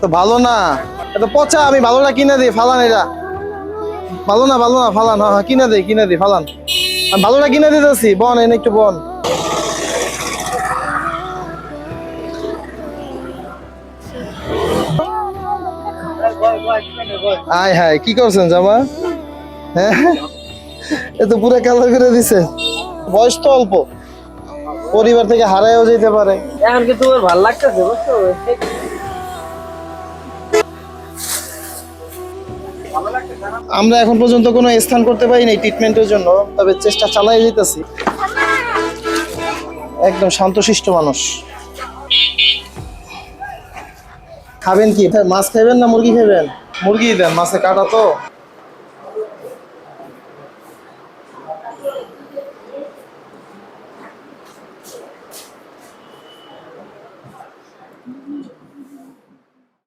তো ভালো না, এটা পচা। আমি ভালোটা কিনে দিই, ফালান এটা। ভালো না ফালান। হ্যাঁ কিনে দিই ফালান। আমি ভালোটা কিনে দিতেছি, বন এনে একটু বন। আয় হায়, কি করছেন জামা? হ্যাঁ, এ তো পুরো কালো করে দিছে। বয়স তো অল্প, পরিবার থেকে হারায়ও যেতে পারে। এখন কিন্তু ওর ভালো লাগতেছে, বুঝছো? আমরা এখন পর্যন্ত কোনো স্থান করতে পারিনি ট্রিটমেন্টের জন্য, তবে চেষ্টা চালাই যেতেছি। একদম শান্তশিষ্ট মানুষ। খাবেন কি? মাছ খাবেন না মুরগি খাবেন? মুরগি দেন, মাছে কাটা তো।